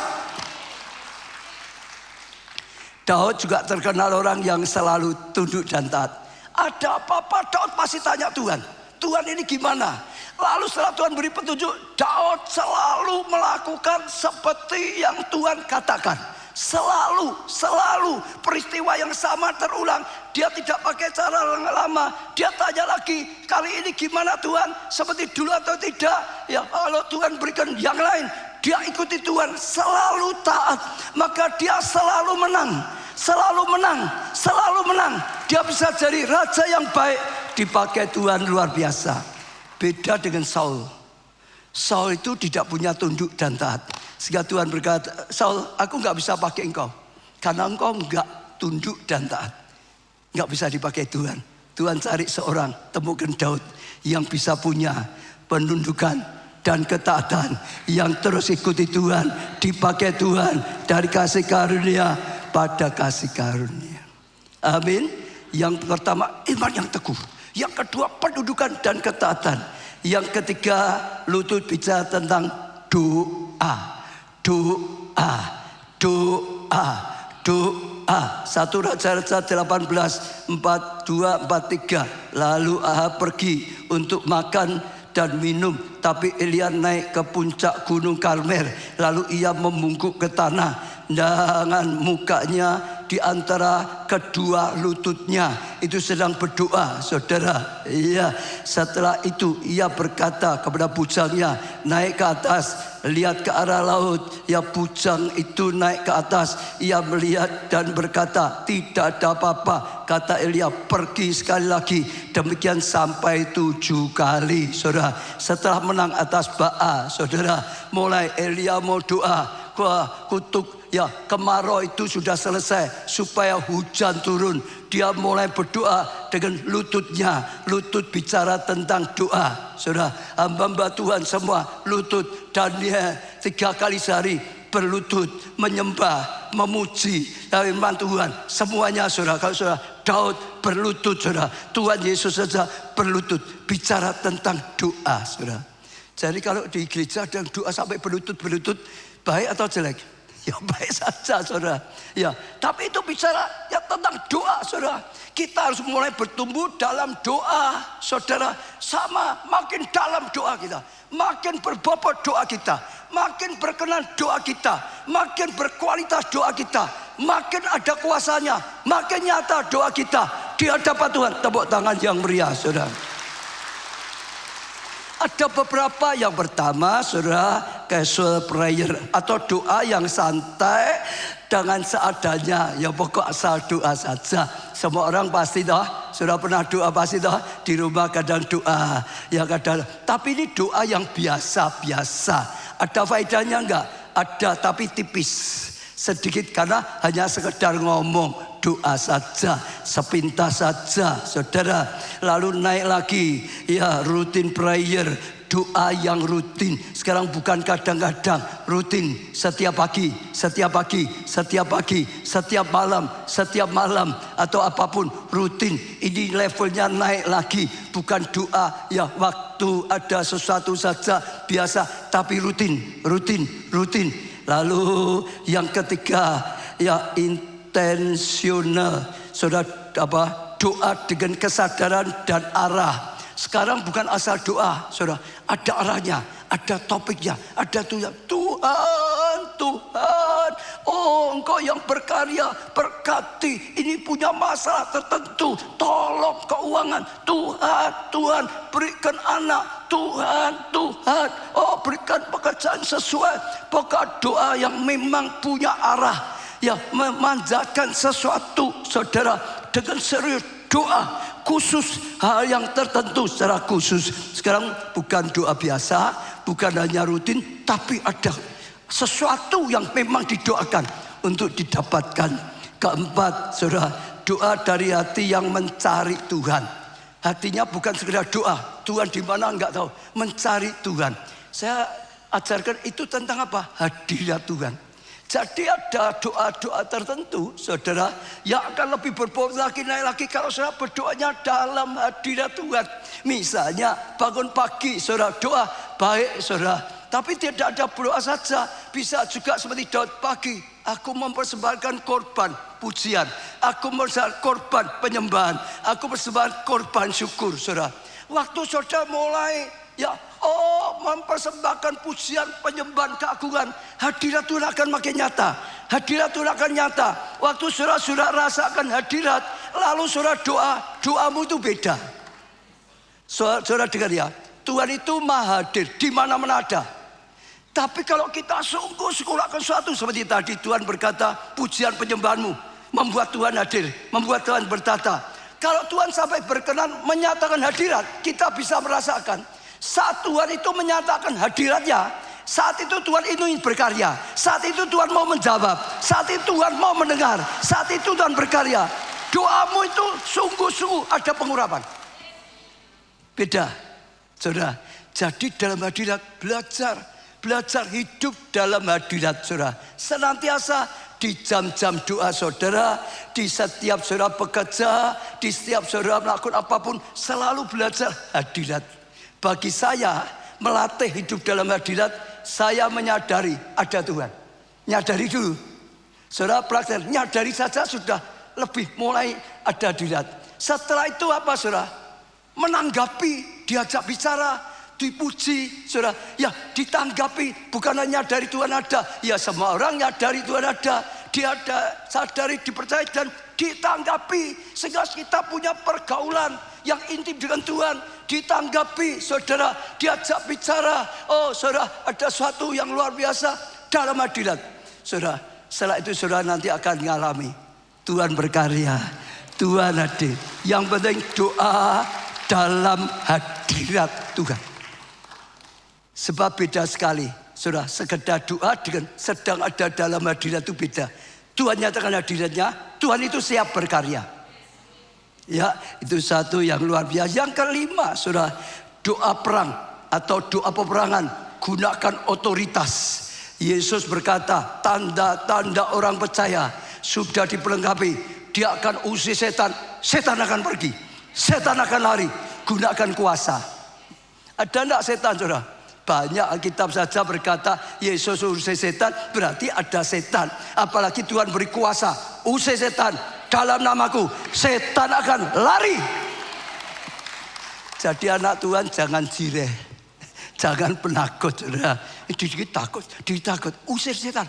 Daud juga terkenal orang yang selalu tunduk dan taat. Ada apa-apa Daud pasti tanya Tuhan. Tuhan ini gimana? Lalu setelah Tuhan beri petunjuk, Daud selalu melakukan seperti yang Tuhan katakan. Selalu peristiwa yang sama terulang. Dia tidak pakai cara yang lama. Dia tanya lagi, kali ini gimana Tuhan? Seperti dulu atau tidak? Ya kalau Tuhan berikan yang lain, dia ikuti Tuhan, selalu taat. Maka dia selalu menang. Selalu menang. Dia bisa jadi raja yang baik, dipakai Tuhan luar biasa. Beda dengan Saul. Saul itu tidak punya tunduk dan taat. Sehingga Tuhan berkata, Saul, aku gak bisa pakai engkau. Karena engkau gak tunduk dan taat. Gak bisa dipakai Tuhan. Tuhan cari seorang, temukan Daud. Yang bisa punya penundukan dan ketaatan. Yang terus ikuti Tuhan. Dipakai Tuhan. Dari kasih karunia pada kasih karunia. Amin. Yang pertama, iman yang teguh. Yang kedua, penundukan dan ketaatan. Yang ketiga, Lutut bicara tentang doa. 1 Raja-Raja 18, 42, 43. Lalu Ahab pergi untuk makan dan minum. Tapi Elia naik ke puncak gunung Karmel. Lalu ia membungkuk ke tanah dengan mukanya di antara kedua lututnya. Itu sedang berdoa, saudara. Iya. Setelah itu ia berkata kepada bujangnya, naik ke atas, lihat ke arah laut. Ya, bujang itu naik ke atas. Ia melihat dan berkata, tidak ada apa-apa. Kata Elia, pergi sekali lagi. Demikian sampai 7 kali, saudara. Setelah menang atas Baal, saudara, mulai Elia mau doa. Kutuk ya kemarau itu sudah selesai, supaya hujan turun. Dia mulai berdoa dengan lututnya. Lutut bicara tentang doa, saudara. Hamba-hamba Tuhan semua lutut. Dan dia 3 kali sehari berlutut, menyembah, memuji firman Tuhan. Semuanya, saudara. Kalau saudara Daud berlutut, saudara. Tuhan Yesus saja berlutut, bicara tentang doa, saudara. Jadi kalau di gereja ada doa sampai berlutut, baik atau jelek? Ya baik saja, saudara. Ya, tapi itu bicara ya tentang doa, saudara. Kita harus mulai bertumbuh dalam doa, saudara. Sama, makin dalam doa kita, makin berbobot doa kita, makin berkenan doa kita, makin berkualitas doa kita, makin ada kuasanya, makin nyata doa kita di hadapan Tuhan. Tepuk tangan yang meriah, saudara. Ada beberapa. Yang pertama, saudara, casual prayer atau doa yang santai dengan seadanya. Ya pokok asal doa saja. Semua orang pasti toh, sudah pernah doa pasti toh, di rumah kadang doa, ya kadang. Tapi ini doa yang biasa-biasa. Ada faedahnya enggak? Ada, tapi tipis. sedikit karena hanya sekedar ngomong, doa saja, sepintas saja, saudara. Lalu naik lagi, ya rutin prayer, doa yang rutin. Sekarang bukan kadang-kadang, rutin, setiap pagi, setiap pagi, setiap pagi, setiap malam, atau apapun, rutin. Ini levelnya naik lagi, bukan doa ya waktu ada sesuatu saja biasa, tapi rutin. Lalu yang ketiga, ya intensional, saudara, doa dengan kesadaran dan arah. Sekarang bukan asal doa, saudara, ada arahnya, ada topiknya, ada Tuhan, oh Engkau yang berkarya, berkati, ini punya masalah tertentu, tolong keuangan, Tuhan, berikan anak, Tuhan, oh berikan pekerjaan sesuai. Pokok doa yang memang punya arah, ya memanjatkan sesuatu, saudara, dengan serius. Doa khusus, hal yang tertentu secara khusus. Sekarang bukan doa biasa, bukan hanya rutin, tapi ada sesuatu yang memang didoakan untuk didapatkan. Keempat, saudara, doa dari hati yang mencari Tuhan. Hatinya bukan sekedar doa, Tuhan di mana enggak tahu, mencari Tuhan. Saya ajarkan itu tentang apa? Hadirat Tuhan. Jadi ada doa-doa tertentu, saudara, yang akan lebih berbobot lagi, naik lagi kalau saudara berdoanya dalam hadirat Tuhan. Misalnya bangun pagi, saudara doa, baik saudara. Tapi tidak ada berdoa saja, bisa juga seperti Daud pagi. Aku mempersembahkan korban pujian, aku mempersembahkan korban penyembahan, aku mempersembahkan korban syukur, saudara. Waktu saudara mulai, ya, mempersembahkan pujian, penyembahan, keagungan, hadirat Tuhan akan makin nyata. Hadirat Tuhan akan nyata. Waktu saudara rasakan hadirat, lalu saudara doamu itu beda. Saudara dengar ya, Tuhan itu maha hadir, di mana-mana ada. Tapi kalau kita sungguh-sungguh lakukan sesuatu seperti tadi, Tuhan berkata, pujian penyembahanmu membuat Tuhan hadir, membuat Tuhan bertata. Kalau Tuhan sampai berkenan menyatakan hadirat, kita bisa merasakan. Saat Tuhan itu menyatakan hadiratnya, saat itu Tuhan ingin berkarya, saat itu Tuhan mau menjawab, saat itu Tuhan mau mendengar, saat itu Tuhan berkarya. Doamu itu sungguh-sungguh ada pengurapan. Beda, saudara. Jadi dalam hadirat belajar hidup dalam hadirat, saudara. Senantiasa di jam-jam doa saudara, di setiap saudara bekerja, di setiap saudara melakukan apapun, selalu belajar hadirat. Bagi saya melatih hidup dalam hadirat, saya menyadari ada Tuhan. Nyadari dulu. Saudara praktek, nyadari saja sudah lebih mulai ada hadirat. Setelah itu apa saudara? Menanggapi, diajak bicara, dipuji, saudara. Ya ditanggapi, bukan hanya dari Tuhan ada. Ya semua orang nyadari Tuhan ada. Dia ada, sadari, dipercaya dan ditanggapi. Sehingga kita punya pergaulan yang intim dengan Tuhan. Ditanggapi, saudara, diajak bicara. Oh saudara, ada sesuatu yang luar biasa dalam hadirat. Saudara, setelah itu saudara nanti akan mengalami Tuhan berkarya, Tuhan hadir. Yang penting doa dalam hadirat Tuhan. Sebab beda sekali, saudara, sekedar doa dengan sedang ada dalam hadirat itu beda. Tuhan nyatakan hadiratnya, Tuhan itu siap berkarya. Ya, itu satu yang luar biasa. Yang kelima, saudara, doa perang atau doa peperangan, gunakan otoritas. Yesus berkata, tanda-tanda orang percaya sudah diperlengkapi. Dia akan usir setan, setan akan pergi, setan akan lari. Gunakan kuasa. Ada enggak setan, saudara? Banyak Alkitab saja berkata Yesus usir setan, berarti ada setan. Apalagi Tuhan beri kuasa, usir setan dalam namaku, setan akan lari. Jadi anak Tuhan jangan jireh, jangan penakut, saudara. Dikit takut, ditakut, usir setan.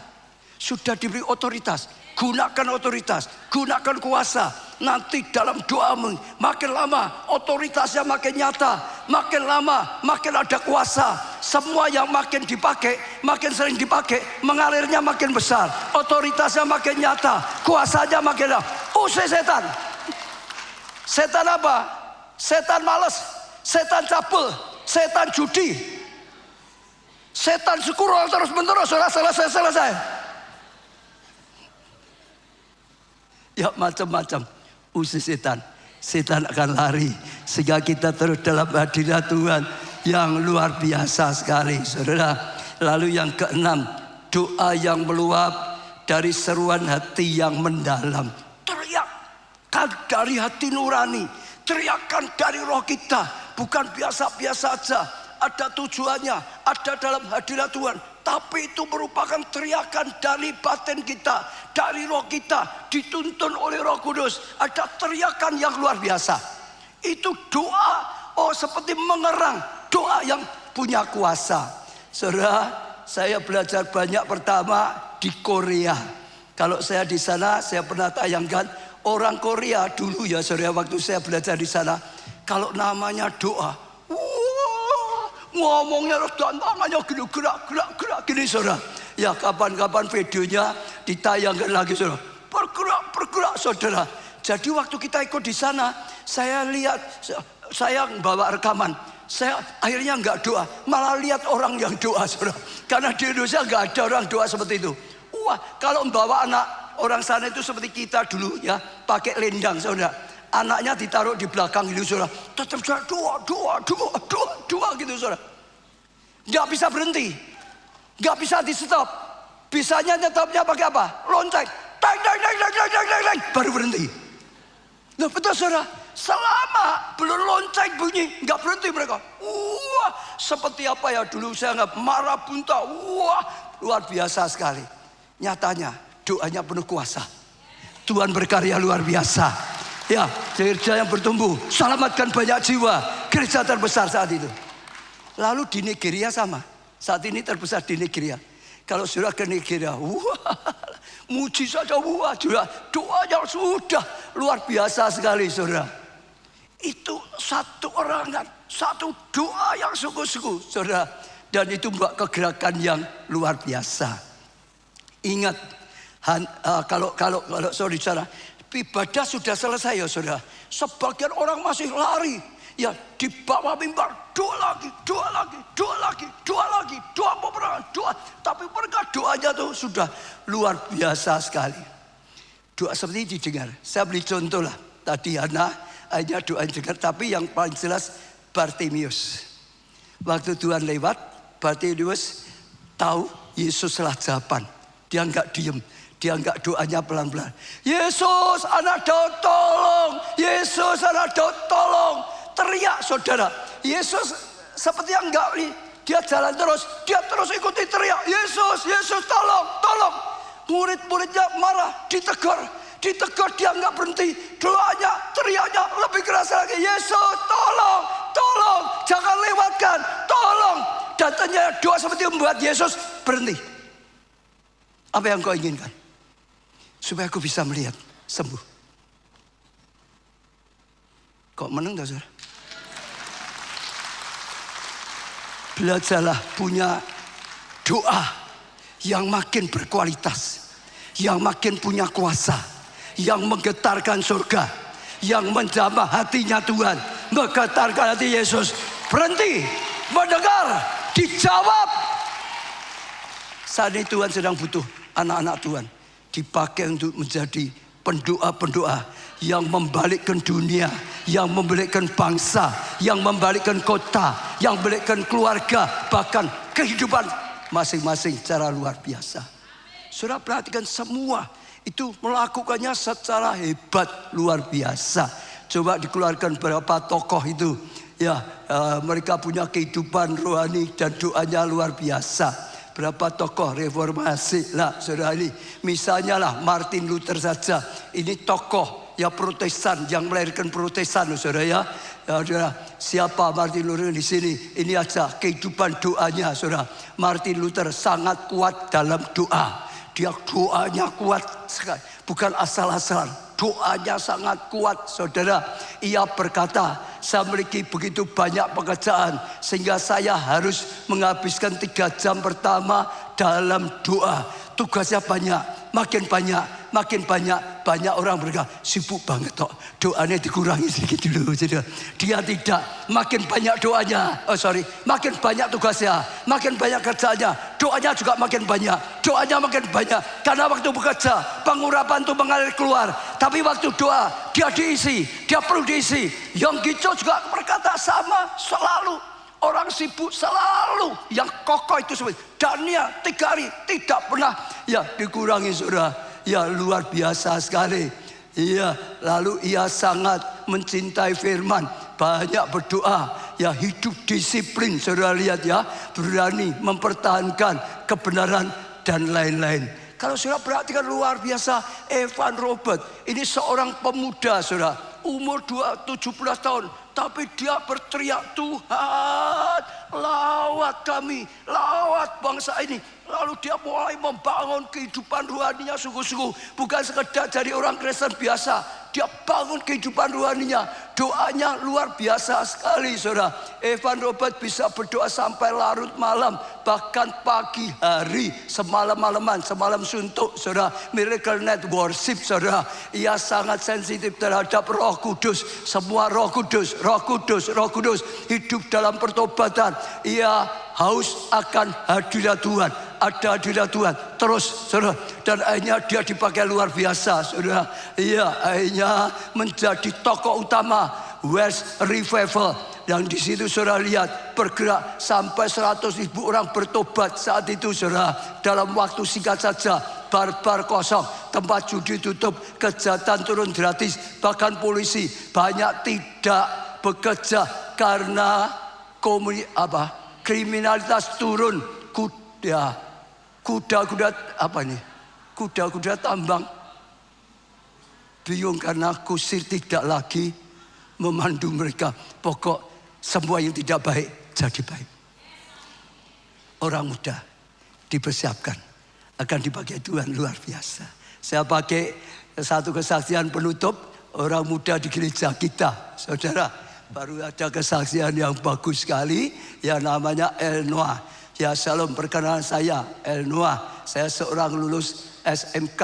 Sudah diberi otoritas, gunakan otoritas, gunakan kuasa. Nanti dalam doamu makin lama otoritasnya makin nyata, makin lama makin ada kuasa. Semua yang makin dipakai, makin sering dipakai, mengalirnya makin besar, otoritasnya makin nyata, kuasanya makin lama. Usir setan. Setan apa? Setan malas, setan cabul, setan judi, setan scroll terus menerus. Selesai. ya macam-macam. Usir setan. Setan akan lari. Sehingga kita terus dalam hadirat Tuhan yang luar biasa sekali, saudara. Lalu yang keenam, doa yang meluap dari seruan hati yang mendalam. Teriakkan dari hati nurani. Teriakkan dari roh kita. Bukan biasa-biasa saja. Ada tujuannya, ada dalam hadirat Tuhan. Tapi itu merupakan teriakan dari batin kita, dari roh kita, dituntun oleh Roh Kudus. Ada teriakan yang luar biasa. Itu doa, seperti mengerang, doa yang punya kuasa. Saudara, saya belajar banyak pertama di Korea. Kalau saya di sana, saya pernah tayangkan orang Korea dulu ya, saudara, waktu saya belajar di sana. Kalau namanya doa, ngomongnya dan tangannya gerak gini, saudara. Ya, kapan-kapan videonya ditayangkan lagi, saudara. Bergerak, saudara. Jadi waktu kita ikut di sana, saya lihat, saya bawa rekaman. Saya akhirnya nggak doa, malah lihat orang yang doa, saudara. Karena di Indonesia nggak ada orang doa seperti itu. Wah, kalau membawa anak orang sana itu seperti kita dulu ya, pakai lendang, saudara. Anaknya ditaruh di belakang gitu, saudara. Tetap doa gitu, saudara. Nggak bisa berhenti, nggak bisa di stop. Bisanya nyetopnya pakai apa? Lonceng, baru berhenti. Nah, betul, saudara. Selama belum lonceng bunyi, nggak berhenti mereka. Wah, seperti apa ya dulu saya nggak marah bunta. Wah, luar biasa sekali. Nyatanya doanya penuh kuasa. Tuhan berkarya luar biasa. Ya, gereja yang bertumbuh, selamatkan banyak jiwa. Gereja terbesar saat itu. Lalu di Nigeria sama. Saat ini terbesar di Nigeria. Kalau sudah ke Nigeria, wah, muji saja, wah, juga doanya sudah luar biasa sekali, saudara. Itu satu orangan, satu doa yang sungguh-sungguh, saudara. Dan itu membuat kegerakan yang luar biasa. Ingat, kalau saudara, ibadah sudah selesai ya, saudara. Sebagian orang masih lari, ya, di bawah mimbar, doa lagi, doa peperangan, doa. Tapi mereka doanya tuh sudah luar biasa sekali. Doa seperti ini didengar. Saya beri contoh lah. Tadi hanya doa yang dengar, tapi yang paling jelas Bartimius. Waktu Tuhan lewat, Bartimius tahu Yesus salah jawaban. Dia enggak diem, dia enggak doanya pelan-pelan. Yesus, anak Daud, tolong! Yesus, anak Daud, tolong! Teriak, saudara. Yesus seperti yang enggak, dia jalan terus, dia terus ikuti teriak. Yesus, tolong! Murid-muridnya marah, ditegur dia enggak berhenti. Doanya, teriaknya lebih keras lagi. Yesus, tolong! Jangan lewatkan, tolong! Dan ternyata doa seperti membuat Yesus berhenti. Apa yang kau inginkan? Supaya aku bisa melihat, sembuh. Kok menang, saudara? Belajarlah punya doa yang makin berkualitas, yang makin punya kuasa, yang menggetarkan surga, yang menjamah hatinya Tuhan, menggetarkan hati Yesus. Berhenti, mendengar, dijawab. Saat ini Tuhan sedang butuh anak-anak Tuhan dipakai untuk menjadi pendoa-pendoa yang membalikkan dunia, yang membalikkan bangsa, yang membalikkan kota, yang membalikkan keluarga, bahkan kehidupan masing-masing secara luar biasa. Saudara perhatikan semua itu melakukannya secara hebat, luar biasa. Coba dikeluarkan berapa tokoh itu, ya, mereka punya kehidupan rohani dan doanya luar biasa. Berapa tokoh reformasi lah, saudara ini. Misalnya lah Martin Luther saja. Ini tokoh ya Protestan yang melahirkan Protestan, saudara ya. Saudara, siapa Martin Luther di sini? Ini aja kehidupan doanya, saudara. Martin Luther sangat kuat dalam doa. Dia doanya kuat sekali, bukan asal-asalan. Doanya sangat kuat, saudara. Ia berkata, saya memiliki begitu banyak pekerjaan sehingga saya harus menghabiskan 3 jam pertama dalam doa. Tugasnya banyak, makin banyak orang berkata sibuk banget kok. Doanya dikurangi sedikit dulu. Dia tidak, makin banyak doanya. Makin banyak tugasnya, makin banyak kerjanya. Doanya juga makin banyak. Karena waktu bekerja, pengurapan itu mengalir keluar. Tapi waktu doa dia diisi, dia perlu diisi. Yonggi Cho juga berkata sama, selalu orang sibuk selalu yang kokoh itu seperti Dania 3 hari tidak pernah ya dikurangi saudara. Ya luar biasa sekali. Iya, lalu ia sangat mencintai firman, banyak berdoa, ya hidup disiplin, saudara lihat ya, berani mempertahankan kebenaran dan lain-lain. Kalau saudara perhatikan luar biasa, Evan Robert, ini seorang pemuda saudara, umur 17 tahun, tapi dia berteriak, Tuhan lawat kami, lawat bangsa ini. Lalu dia mulai membangun kehidupan rohaninya sungguh-sungguh. Bukan sekedar jadi orang Kristen biasa. Dia bangun kehidupan rohaninya. Doanya luar biasa sekali saudara. Evan Robert bisa berdoa sampai larut malam. Bahkan pagi hari. Semalam-malaman, semalam suntuk saudara. Miracle Night Worship saudara. Ia sangat sensitif terhadap Roh Kudus. Semua Roh Kudus, Roh Kudus, Roh Kudus. Hidup dalam pertobatan. Ia haus akan hadirat Tuhan. Ada hadirat Tuhan terus saudara, dan akhirnya dia dipakai luar biasa saudara. Iya, akhirnya menjadi tokoh utama West Revival yang di situ saudara lihat bergerak sampai 100.000 orang bertobat saat itu saudara. Dalam waktu singkat saja, bar-bar kosong, tempat judi tutup, kejahatan turun gratis, bahkan polisi banyak tidak bekerja karena kriminalitas turun. Kuda-kuda apa nih? Kuda-kuda tambang bingung karena kusir tidak lagi memandu mereka. Pokok semua yang tidak baik jadi baik. Orang muda dipersiapkan akan dipakai Tuhan luar biasa. Saya pakai satu kesaksian penutup orang muda di gereja kita, saudara. Baru ada kesaksian yang bagus sekali, yang namanya El Noah. Ya shalom, perkenalan saya El Noah. Saya seorang lulus SMK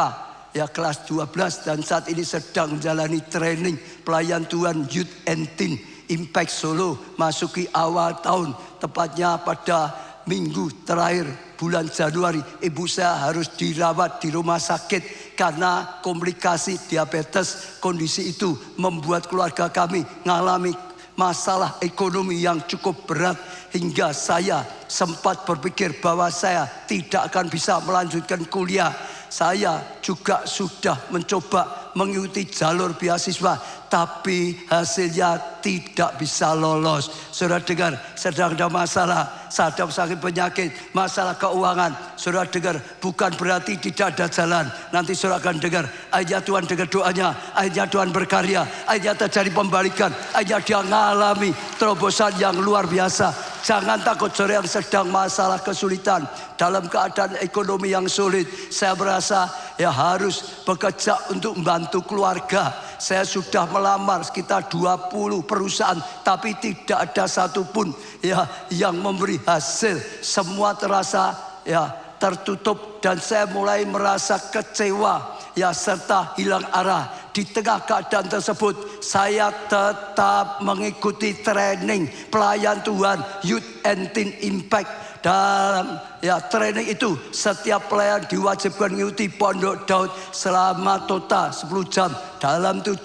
ya kelas 12 dan saat ini sedang menjalani training pelayan Tuhan Youth and Teen Impact Solo. Masuki awal tahun, tepatnya pada minggu terakhir bulan Januari. Ibu saya harus dirawat di rumah sakit karena komplikasi diabetes. Kondisi itu membuat keluarga kami mengalami masalah ekonomi yang cukup berat hingga saya sempat berpikir bahwa saya tidak akan bisa melanjutkan kuliah. Saya juga sudah mencoba mengikuti jalur beasiswa, tapi hasilnya tidak bisa lolos. Saudara dengar, sedang ada masalah, sedang sakit penyakit, masalah keuangan. Saudara dengar, bukan berarti tidak ada jalan. Nanti saudara akan dengar, akhirnya Tuhan dengar doanya, akhirnya Tuhan berkarya, akhirnya terjadi pembalikan, akhirnya dia mengalami terobosan yang luar biasa. Jangan takut saudara yang sedang masalah kesulitan, dalam keadaan ekonomi yang sulit. Saya merasa ya harus bekerja untuk membantu keluarga. Saya sudah melamar sekitar 20 perusahaan, tapi tidak ada satupun ya yang memberi hasil. Semua terasa ya tertutup dan saya mulai merasa kecewa ya serta hilang arah. Di tengah keadaan tersebut saya tetap mengikuti training pelayan Tuhan Youth and Teen Impact. Dalam ya training itu setiap pelayan diwajibkan mengikuti Pondok Daud selama total 10 jam dalam 7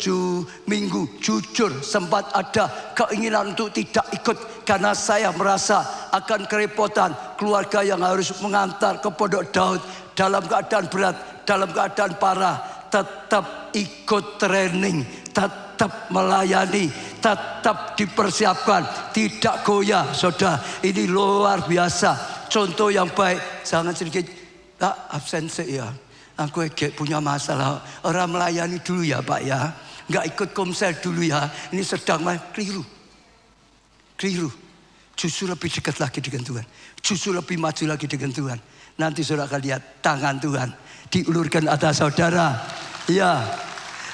minggu. Jujur sempat ada keinginan untuk tidak ikut karena saya merasa akan kerepotan keluarga yang harus mengantar ke Pondok Daud dalam keadaan berat, dalam keadaan parah. Tetap ikut training, tetap melayani, tetap dipersiapkan, tidak goyah. Saudara, ini luar biasa. Contoh yang baik, jangan sedikit absensi ya. Aku punya masalah, orang melayani dulu ya Pak ya. Nggak ikut komsel dulu ya. Ini sedang keliru. Justru lebih dekat lagi dengan Tuhan. Justru lebih maju lagi dengan Tuhan. Nanti saudara akan lihat tangan Tuhan diulurkan atas saudara. Ya,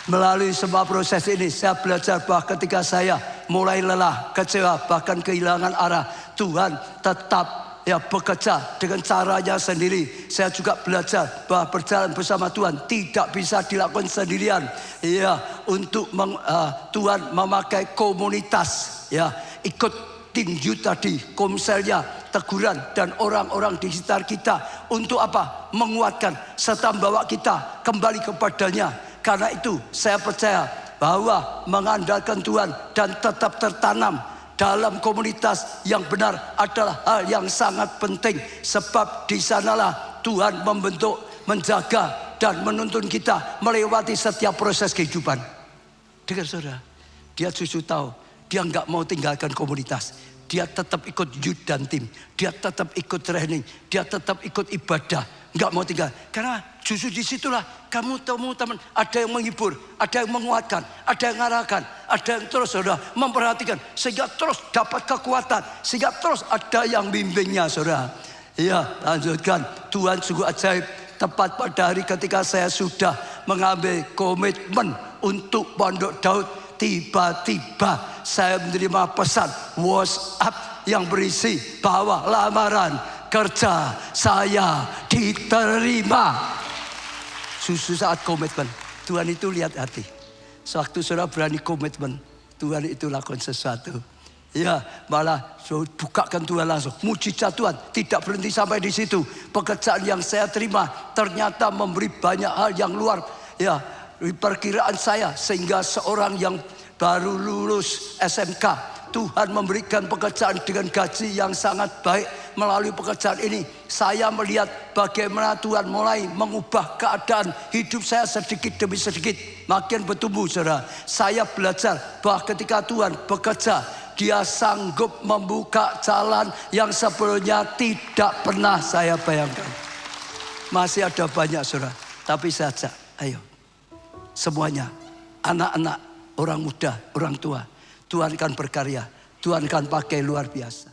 melalui semua proses ini saya belajar bahwa ketika saya mulai lelah, kecewa, bahkan kehilangan arah, Tuhan tetap ya bekerja dengan caranya sendiri. Saya juga belajar bahwa berjalan bersama Tuhan tidak bisa dilakukan sendirian. Ya, untuk Tuhan memakai komunitas, ya ikut tim youth tadi, komselnya, teguran dan orang-orang di sekitar kita untuk apa? Menguatkan serta membawa kita kembali kepadanya. Karena itu saya percaya bahwa mengandalkan Tuhan dan tetap tertanam dalam komunitas yang benar adalah hal yang sangat penting. Sebab di sanalah Tuhan membentuk, menjaga, dan menuntun kita melewati setiap proses kehidupan. Dengar saudara, dia justru tahu, dia nggak mau tinggalkan komunitas. Dia tetap ikut youth dan tim. Dia tetap ikut training. Dia tetap ikut ibadah. Nggak mau tinggal. Karena justru disitulah kamu temu teman. Ada yang menghibur. Ada yang menguatkan. Ada yang mengarahkan. Ada yang terus saudara memperhatikan. Sehingga terus dapat kekuatan. Sehingga terus ada yang bimbingnya saudara. Ya, lanjutkan. Tuhan sungguh ajaib. Tepat pada hari ketika saya sudah mengambil komitmen untuk Pondok Daud, tiba-tiba saya menerima pesan WhatsApp yang berisi bahwa lamaran kerja saya diterima. Susu saat komitmen, Tuhan itu lihat hati. Sewaktu saudara berani komitmen, Tuhan itu lakukan sesuatu. Ya, malah bukakan Tuhan langsung. Mujizat Tuhan tidak berhenti sampai di situ. Pekerjaan yang saya terima ternyata memberi banyak hal yang luar ya perkiraan saya, sehingga seorang yang baru lulus SMK, Tuhan memberikan pekerjaan dengan gaji yang sangat baik. Melalui pekerjaan ini saya melihat bagaimana Tuhan mulai mengubah keadaan hidup saya sedikit demi sedikit, makin bertumbuh saudara. Saya belajar bahwa ketika Tuhan bekerja, Dia sanggup membuka jalan yang sebelumnya tidak pernah saya bayangkan. Masih ada banyak saudara, tapi saya ajak, ayo semuanya, anak-anak, orang muda, orang tua, Tuhan akan berkarya, Tuhan akan pakai luar biasa.